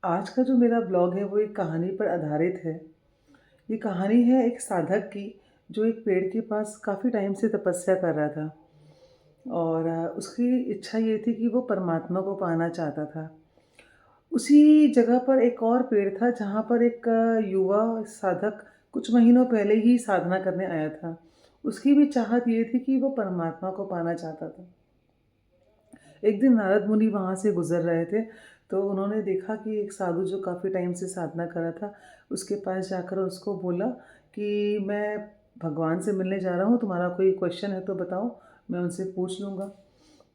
आज का जो मेरा ब्लॉग है वो एक कहानी पर आधारित है। ये कहानी है एक साधक की जो एक पेड़ के पास काफ़ी टाइम से तपस्या कर रहा था और उसकी इच्छा ये थी कि वो परमात्मा को पाना चाहता था। उसी जगह पर एक और पेड़ था जहाँ पर एक युवा साधक कुछ महीनों पहले ही साधना करने आया था। उसकी भी चाहत ये थी कि वो परमात्मा को पाना चाहता था। एक दिन नारद मुनि वहाँ से गुज़र रहे थे, तो उन्होंने देखा कि एक साधु जो काफ़ी टाइम से साधना कर रहा था, उसके पास जाकर उसको बोला कि मैं भगवान से मिलने जा रहा हूँ, तुम्हारा कोई क्वेश्चन है तो बताओ, मैं उनसे पूछ लूँगा।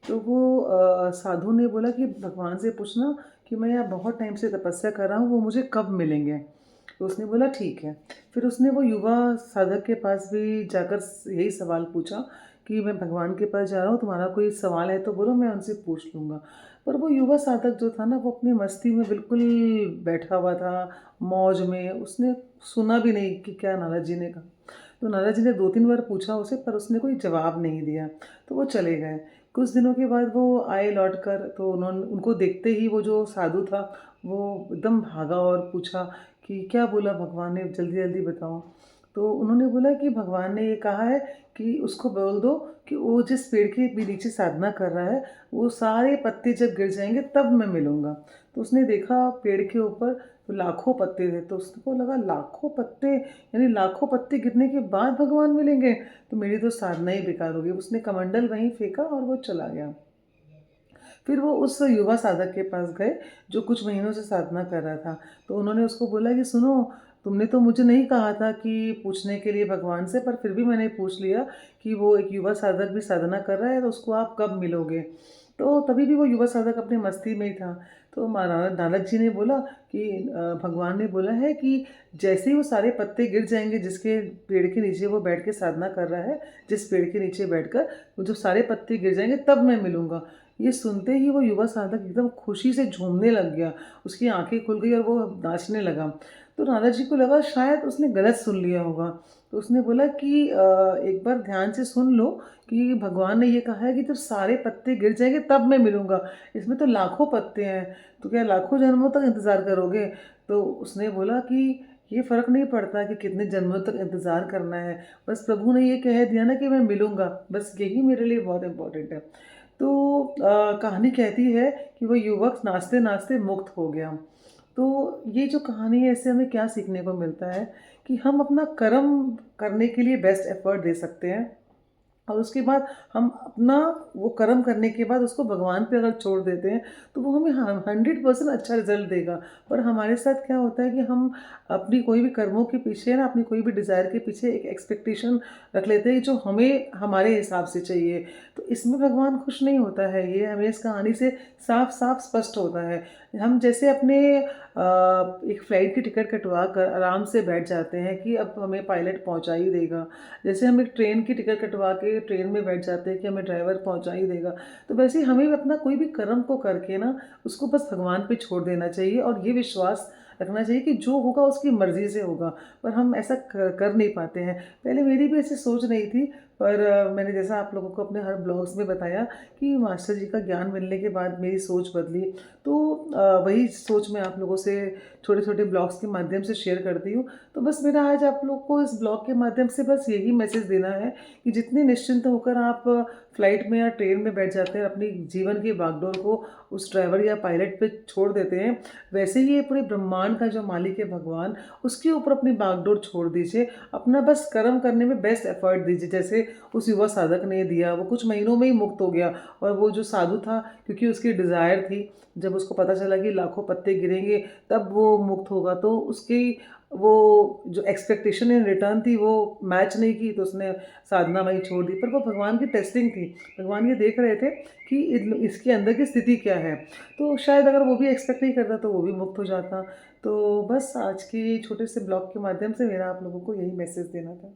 तो वो साधु ने बोला कि भगवान से पूछना कि मैं यहाँ बहुत टाइम से तपस्या कर रहा हूँ, वो मुझे कब मिलेंगे? तो उसने बोला ठीक है। फिर उसने वो युवा साधक के पास भी जाकर यही सवाल पूछा कि मैं भगवान के पास जा रहा हूँ, तुम्हारा कोई सवाल है तो बोलो, मैं उनसे पूछ लूँगा। पर वो युवा साधक जो था ना, वो अपनी मस्ती में बिल्कुल बैठा हुआ था, मौज में। उसने सुना भी नहीं कि क्या नारद जी ने कहा। तो नारद जी ने 2-3 बार पूछा उसे, पर उसने कोई जवाब नहीं दिया, तो वो चले गए। कुछ दिनों के बाद वो आए लौट कर, तो उनको देखते ही वो जो साधु था, वो एकदम भागा और पूछा कि क्या बोला भगवान ने, जल्दी-जल्दी बताओ। तो उन्होंने बोला कि भगवान ने ये कहा है कि उसको बोल दो कि वो जिस पेड़ के भी नीचे साधना कर रहा है, वो सारे पत्ते जब गिर जाएँगे तब मैं मिलूँगा। तो उसने देखा पेड़ के ऊपर तो लाखों पत्ते थे, तो उसको लगा लाखों पत्ते, यानी लाखों पत्ते गिरने के बाद भगवान मिलेंगे, तो मेरी तो साधना ही बेकार हो गई। उसने कमंडल वहीं फेंका और वो चला गया। फिर वो उस युवा साधक के पास गए, जो कुछ महीनों से साधना कर रहा था। तो उन्होंने उसको बोला कि सुनो, तुमने तो मुझे नहीं कहा था कि पूछने के लिए भगवान से, पर फिर भी मैंने पूछ लिया कि वो एक युवा साधक भी साधना कर रहा है, तो उसको आप कब मिलोगे? तो तभी भी वो युवा साधक अपनी मस्ती में ही था। तो नारद जी ने बोला कि भगवान ने बोला है कि जैसे ही वो सारे पत्ते गिर जाएँगे, जिसके पेड़ के नीचे वो बैठ के साधना कर रहा है, जिस पेड़ के नीचे बैठकर, वो जब सारे पत्ते गिर जाएँगे तब मैं मिलूँगा। ये सुनते ही वो युवा साधक एकदम खुशी से झूमने लग गया। उसकी आँखें खुल गई और वो नाचने लगा। तो नारद जी को लगा शायद उसने गलत सुन लिया होगा। तो उसने बोला कि एक बार ध्यान से सुन लो कि भगवान ने ये कहा है कि जब सारे पत्ते गिर जाएँगे तब मैं मिलूँगा। इसमें तो लाखों पत्ते हैं, तो क्या लाखों जन्मों तक इंतज़ार करोगे? तो उसने बोला कि ये फ़र्क नहीं पड़ता कि कितने जन्मों तक इंतज़ार करना है। बस प्रभु ने ये कह दिया ना कि मैं मिलूँगा, बस यही मेरे लिए बहुत इम्पोर्टेंट है। तो कहानी कहती है कि वो युवक नाचते-नाचते मुक्त हो गया। तो ये जो कहानी है, इससे हमें क्या सीखने को मिलता है कि हम अपना कर्म करने के लिए बेस्ट एफ़र्ट दे सकते हैं और उसके बाद हम अपना वो कर्म करने के बाद उसको भगवान पे अगर छोड़ देते हैं, तो वो हमें 100% अच्छा रिज़ल्ट देगा। पर हमारे साथ क्या होता है कि हम अपनी कोई भी कर्मों के पीछे ना, अपनी कोई भी डिज़ायर के पीछे एक एक्सपेक्टेशन रख लेते हैं जो हमें हमारे हिसाब से चाहिए। तो इसमें भगवान खुश नहीं होता है, ये हमें इस कहानी से साफ-साफ स्पष्ट होता है। हम जैसे अपने एक फ़्लाइट की टिकट कटवा कर आराम से बैठ जाते हैं कि अब हमें पायलट पहुँचा ही देगा। जैसे हम एक ट्रेन की टिकट कटवा के ट्रेन में बैठ जाते हैं कि हमें ड्राइवर पहुँचा ही देगा। तो वैसे ही हमें भी अपना कोई भी कर्म को करके ना, उसको बस भगवान पे छोड़ देना चाहिए और ये विश्वास रखना चाहिए कि जो होगा उसकी मर्ज़ी से होगा। पर हम ऐसा कर नहीं पाते हैं। पहले मेरी भी ऐसी सोच नहीं थी, पर मैंने जैसा आप लोगों को अपने हर ब्लॉग्स में बताया कि मास्टर जी का ज्ञान मिलने के बाद मेरी सोच बदली। तो वही सोच मैं आप लोगों से छोटे-छोटे ब्लॉग्स के माध्यम से शेयर करती हूँ। तो बस मेरा आज आप लोग को इस ब्लॉग के माध्यम से बस यही मैसेज देना है कि जितने निश्चिंत होकर आप फ्लाइट में या ट्रेन में बैठ जाते हैं, अपनी जीवन की बागडोर को उस ड्राइवर या पायलट पे छोड़ देते हैं, वैसे ही ये पूरे ब्रह्मांड का जो मालिक है भगवान, उसके ऊपर अपनी बागडोर छोड़ दीजिए। अपना बस कर्म करने में बेस्ट एफर्ट दीजिए, जैसे उस युवा साधक ने दिया। वो कुछ महीनों में ही मुक्त हो गया और वो जो साधु था, क्योंकि उसकी डिज़ायर थी, जब उसको पता चला कि लाखों पत्ते गिरेंगे तब वो मुक्त होगा, तो उसकी वो जो एक्सपेक्टेशन इन रिटर्न थी वो मैच नहीं की, तो उसने साधना वहीं छोड़ दी। पर वो भगवान की टेस्टिंग थी। भगवान ये देख रहे थे कि इसके अंदर की स्थिति क्या है। तो शायद अगर वो भी एक्सपेक्ट नहीं करता तो वो भी मुक्त हो जाता। तो बस आज के छोटे से ब्लॉग के माध्यम से मेरा आप लोगों को यही मैसेज देना था।